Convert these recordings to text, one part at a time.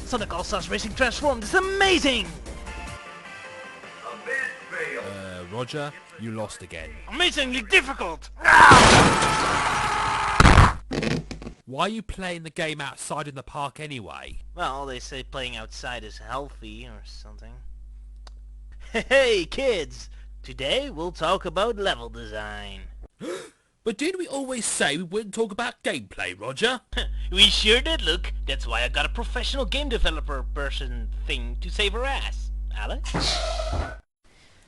Sonic All-Stars Racing Transformed is amazing! Roger, you lost again. Amazingly difficult! Why are you playing the game outside in the park anyway? Well, they say playing outside is healthy or something. Hey kids! Today we'll talk about level design. But didn't we always say we wouldn't talk about gameplay, Roger? We sure did, Luke. That's why I got a professional game developer person thing to save her ass. Alex?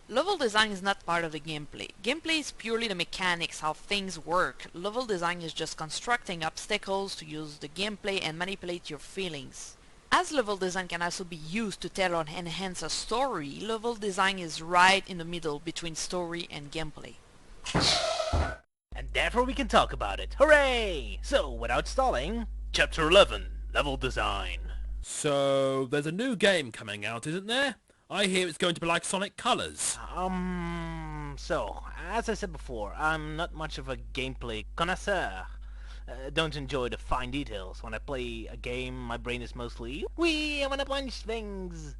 Level design is not part of the gameplay. Gameplay is purely the mechanics, how things work. Level design is just constructing obstacles to use the gameplay and manipulate your feelings. As level design can also be used to tell or enhance a story, level design is right in the middle between story and gameplay. And therefore we can talk about it. Hooray! So, without stalling, Chapter 11, Level Design. So, there's a new game coming out, isn't there? I hear it's going to be like Sonic Colors. So, as I said before, I'm not much of a gameplay connoisseur. Don't enjoy the fine details. When I play a game, my brain is mostly, wee, I wanna punch things.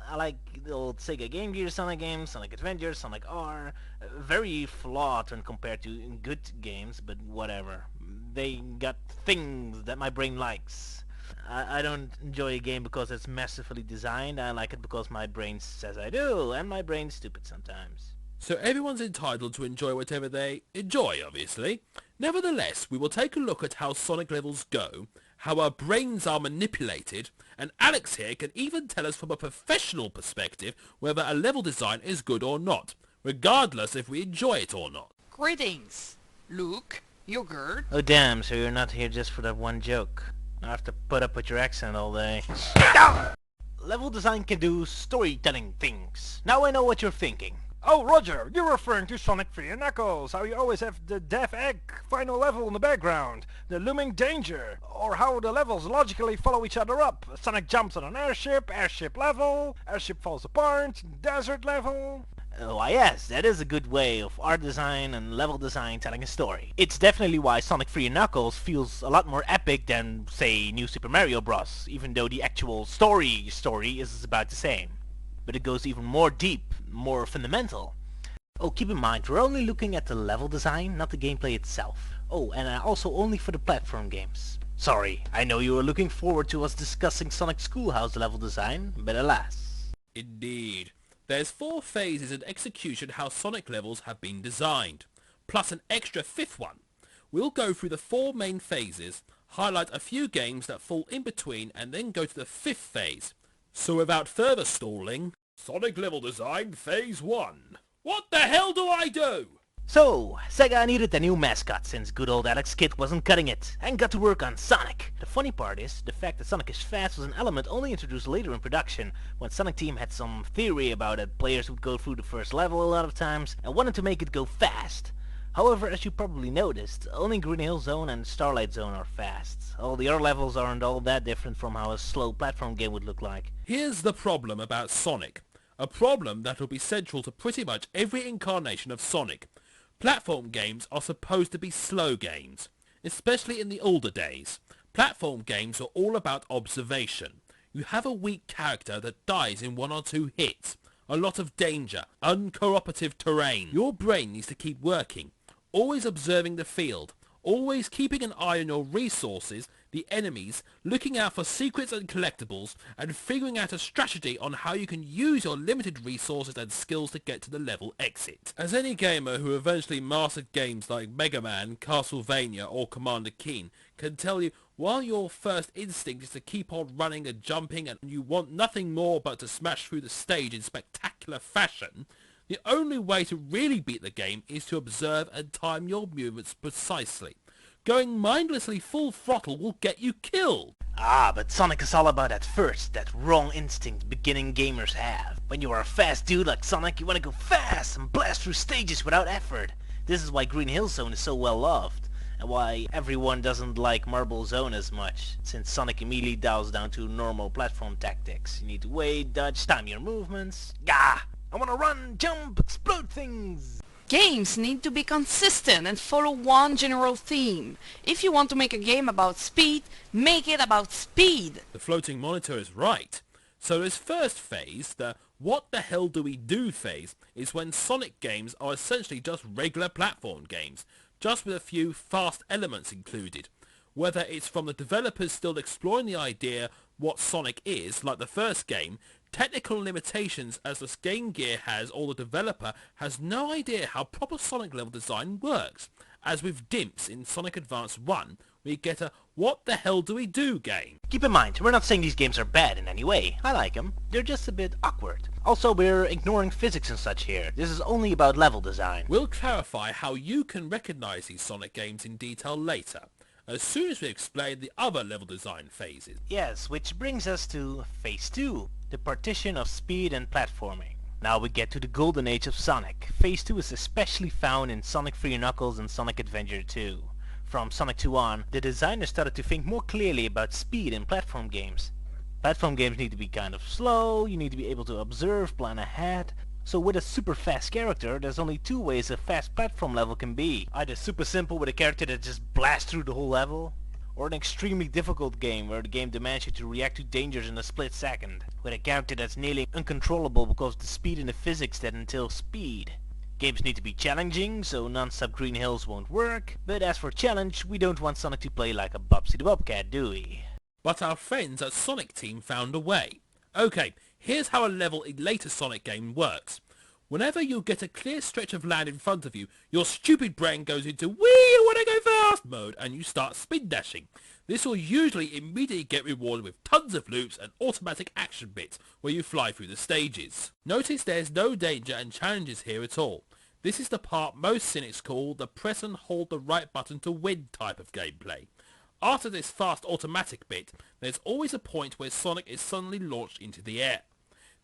I like the old Sega Game Gear Sonic games, Sonic Adventure, Sonic R. Very flawed when compared to good games, but whatever. They got things that my brain likes. I don't enjoy a game because it's masterfully designed. I like it because my brain says I do, and my brain's stupid sometimes. So everyone's entitled to enjoy whatever they enjoy, obviously. Nevertheless, we will take a look at how Sonic levels go, how our brains are manipulated, and Alex here can even tell us from a professional perspective whether a level design is good or not, regardless if we enjoy it or not. Greetings! Luke, Yogurt. Oh damn, so you're not here just for that one joke. I have to put up with your accent all day. Level design can do storytelling things. Now I know what you're thinking. Oh, Roger, you're referring to Sonic 3 and Knuckles, how you always have the Death Egg final level in the background, the looming danger, or how the levels logically follow each other up. Sonic jumps on an airship, airship level, airship falls apart, desert level. Why yes, that is a good way of art design and level design telling a story. It's definitely why Sonic 3 and Knuckles feels a lot more epic than, say, New Super Mario Bros., even though the actual story is about the same. But it goes even more deep, more fundamental. Oh, keep in mind, we're only looking at the level design, not the gameplay itself. Oh, and also only for the platform games. Sorry, I know you were looking forward to us discussing Sonic Schoolhouse level design, but alas. Indeed. There's 4 phases in execution how Sonic levels have been designed, plus an extra 5th one. We'll go through the 4 main phases, highlight a few games that fall in between, and then go to the 5th phase. So without further stalling, Sonic level design phase 1. What the hell do I do? So, Sega needed a new mascot since good old Alex Kidd wasn't cutting it, and got to work on Sonic. The funny part is, the fact that Sonic is fast was an element only introduced later in production, when Sonic Team had some theory about it. Players would go through the first level a lot of times, and wanted to make it go fast. However, as you probably noticed, only Green Hill Zone and Starlight Zone are fast. All the other levels aren't all that different from how a slow platform game would look like. Here's the problem about Sonic. A problem that will be central to pretty much every incarnation of Sonic. Platform games are supposed to be slow games, especially in the older days. Platform games are all about observation. You have a weak character that dies in 1 or 2 hits. A lot of danger, uncooperative terrain. Your brain needs to keep working, always observing the field, always keeping an eye on your resources, the enemies, looking out for secrets and collectibles, and figuring out a strategy on how you can use your limited resources and skills to get to the level exit. As any gamer who eventually mastered games like Mega Man, Castlevania or Commander Keen can tell you, while your first instinct is to keep on running and jumping and you want nothing more but to smash through the stage in spectacular fashion, the only way to really beat the game is to observe and time your movements precisely. Going mindlessly full throttle will get you killed. Ah, but Sonic is all about that first, that wrong instinct beginning gamers have. When you are a fast dude like Sonic, you want to go fast and blast through stages without effort. This is why Green Hill Zone is so well loved, and why everyone doesn't like Marble Zone as much, since Sonic immediately dials down to normal platform tactics. You need to wait, dodge, time your movements. Gah! I wanna run, jump, explode things! Games need to be consistent and follow one general theme. If you want to make a game about speed, make it about speed. The floating monitor is right. So this first phase, the what the hell do we do phase, is when Sonic games are essentially just regular platform games, just with a few fast elements included. Whether it's from the developers still exploring the idea what Sonic is, like the first game, technical limitations as the Game Gear has, or the developer has no idea how proper Sonic level design works. As with Dimps in Sonic Advance 1, we get a what the hell do we do game. Keep in mind, we're not saying these games are bad in any way. I like them. They're just a bit awkward. Also, we're ignoring physics and such here. This is only about level design. We'll clarify how you can recognize these Sonic games in detail later, as soon as we explain the other level design phases. Yes, which brings us to Phase 2, the partition of speed and platforming. Now we get to the golden age of Sonic. Phase 2 is especially found in Sonic 3 Knuckles and Sonic Adventure 2. From Sonic 2 on, the designers started to think more clearly about speed in platform games. Platform games need to be kind of slow, you need to be able to observe, plan ahead. So with a super fast character, there's only two ways a fast platform level can be. Either super simple with a character that just blasts through the whole level, or an extremely difficult game where the game demands you to react to dangers in a split second, with a character that's nearly uncontrollable because of the speed and the physics that entail speed. Games need to be challenging, so non-stop green hills won't work, but as for challenge, we don't want Sonic to play like a Bubsy the Bobcat, do we? But our friends at Sonic Team found a way. Okay, here's how a level in later Sonic game works. Whenever you get a clear stretch of land in front of you, your stupid brain goes into "Wee, I wanna go fast" mode and you start spin dashing. This will usually immediately get rewarded with tons of loops and automatic action bits where you fly through the stages. Notice there's no danger and challenges here at all. This is the part most cynics call the press and hold the right button to win type of gameplay. After this fast automatic bit, there's always a point where Sonic is suddenly launched into the air.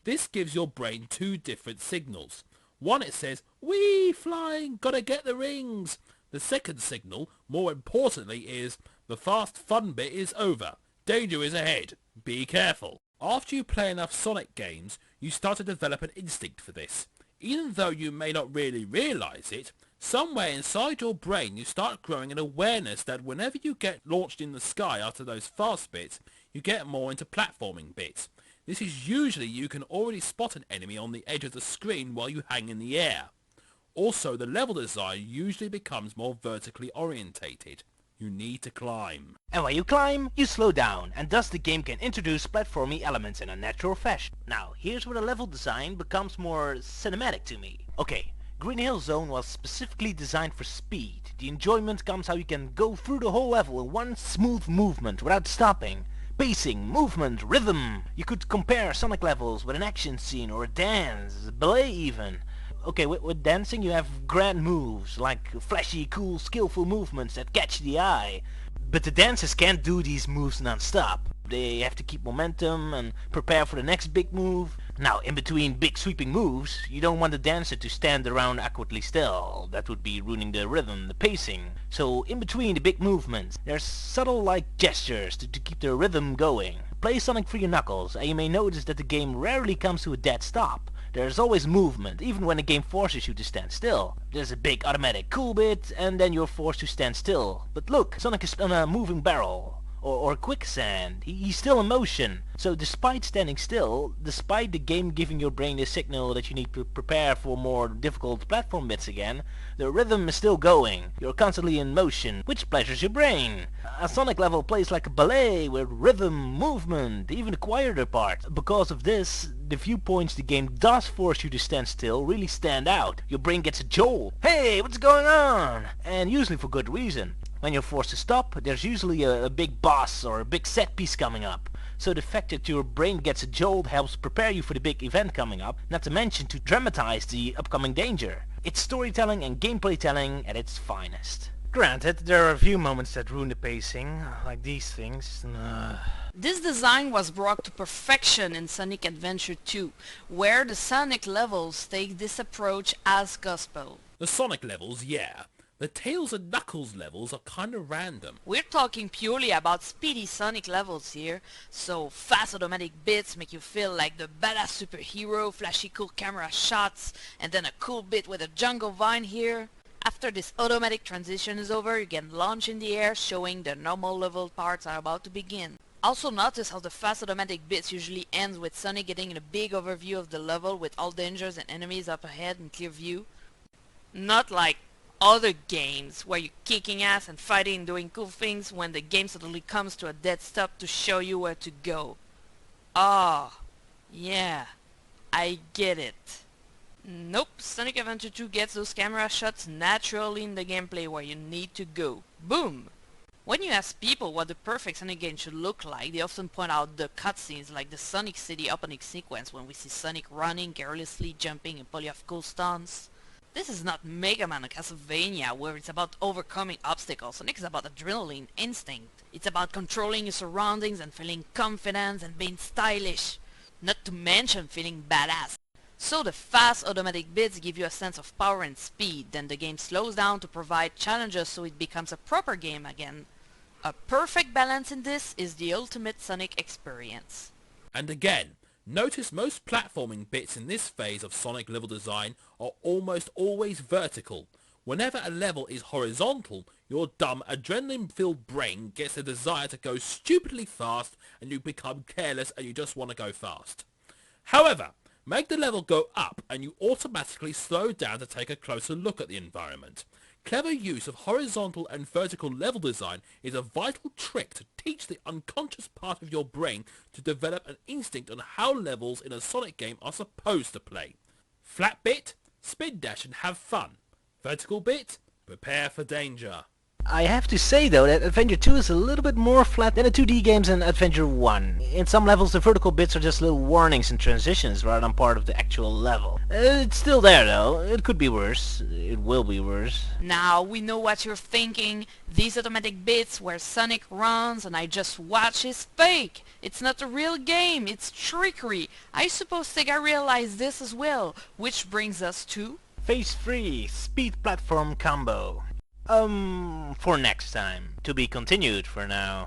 This gives your brain two different signals. One, it says, "Wee, flying, gotta get the rings." The second signal, more importantly, is, "The fast fun bit is over. Danger is ahead. Be careful." After you play enough Sonic games, you start to develop an instinct for this. Even though you may not really realize it, somewhere inside your brain you start growing an awareness that whenever you get launched in the sky after those fast bits, you get more into platforming bits. This is usually you can already spot an enemy on the edge of the screen while you hang in the air. Also, the level design usually becomes more vertically orientated. You need to climb. And when you climb, you slow down, and thus the game can introduce platforming elements in a natural fashion. Now, here's where the level design becomes more cinematic to me. Okay, Green Hill Zone was specifically designed for speed. The enjoyment comes how you can go through the whole level in one smooth movement without stopping. Pacing, movement, rhythm. You could compare Sonic levels with an action scene or a dance, a ballet even. Okay, with dancing you have grand moves, like flashy, cool, skillful movements that catch the eye. But the dancers can't do these moves non-stop. They have to keep momentum and prepare for the next big move. Now, in between big sweeping moves, you don't want the dancer to stand around awkwardly still. That would be ruining the rhythm, the pacing. So, in between the big movements, there's subtle like gestures to keep the rhythm going. Play Sonic 3 Knuckles, and you may notice that the game rarely comes to a dead stop. There's always movement, even when the game forces you to stand still. There's a big automatic cool bit, and then you're forced to stand still. But look, Sonic is on a moving barrel. Or quicksand. He's still in motion. So despite standing still, despite the game giving your brain the signal that you need to prepare for more difficult platform bits again, the rhythm is still going. You're constantly in motion, which pleasures your brain. A Sonic level plays like a ballet with rhythm, movement, even the quieter part. Because of this, the viewpoints the game does force you to stand still really stand out. Your brain gets a jolt. Hey, what's going on? And usually for good reason. When you're forced to stop, there's usually a big boss or a big set piece coming up. So the fact that your brain gets a jolt helps prepare you for the big event coming up, not to mention to dramatize the upcoming danger. It's storytelling and gameplay telling at its finest. Granted, there are a few moments that ruin the pacing, like these things. This design was brought to perfection in Sonic Adventure 2, where the Sonic levels take this approach as gospel. The Sonic levels, yeah. The Tails and Knuckles levels are kinda random. We're talking purely about speedy Sonic levels here, so fast automatic bits make you feel like the badass superhero, flashy cool camera shots, and then a cool bit with a jungle vine here. After this automatic transition is over, you can launch in the air, showing the normal level parts are about to begin. Also notice how the fast automatic bits usually ends with Sonic getting a big overview of the level with all dangers and enemies up ahead in clear view. Not like other games where you're kicking ass and fighting and doing cool things when the game suddenly comes to a dead stop to show you where to go. Ah, yeah, I get it. Nope, Sonic Adventure 2 gets those camera shots naturally in the gameplay where you need to go. Boom! When you ask people what the perfect Sonic game should look like, they often point out the cutscenes like the Sonic City opening sequence when we see Sonic running, carelessly jumping and pulling off cool stunts. This is not Mega Man or Castlevania where it's about overcoming obstacles. Sonic is about adrenaline, instinct. It's about controlling your surroundings and feeling confident and being stylish. Not to mention feeling badass. So the fast automatic bits give you a sense of power and speed, then the game slows down to provide challenges so it becomes a proper game again. A perfect balance in this is the ultimate Sonic experience. And again, notice most platforming bits in this phase of Sonic level design are almost always vertical. Whenever a level is horizontal, your dumb adrenaline-filled brain gets the desire to go stupidly fast and you become careless and you just want to go fast. However, make the level go up and you automatically slow down to take a closer look at the environment. Clever use of horizontal and vertical level design is a vital trick to teach the unconscious part of your brain to develop an instinct on how levels in a Sonic game are supposed to play. Flat bit, spin dash and have fun. Vertical bit, prepare for danger. I have to say though that Adventure 2 is a little bit more flat than the 2D games in Adventure 1. In some levels the vertical bits are just little warnings and transitions rather than part of the actual level. It's still there though, it could be worse, it will be worse. Now we know what you're thinking. These automatic bits where Sonic runs and I just watch is fake. It's not a real game, it's trickery. I suppose Sega realized this as well, which brings us to Phase 3, Speed Platform Combo. For next time. To be continued for now.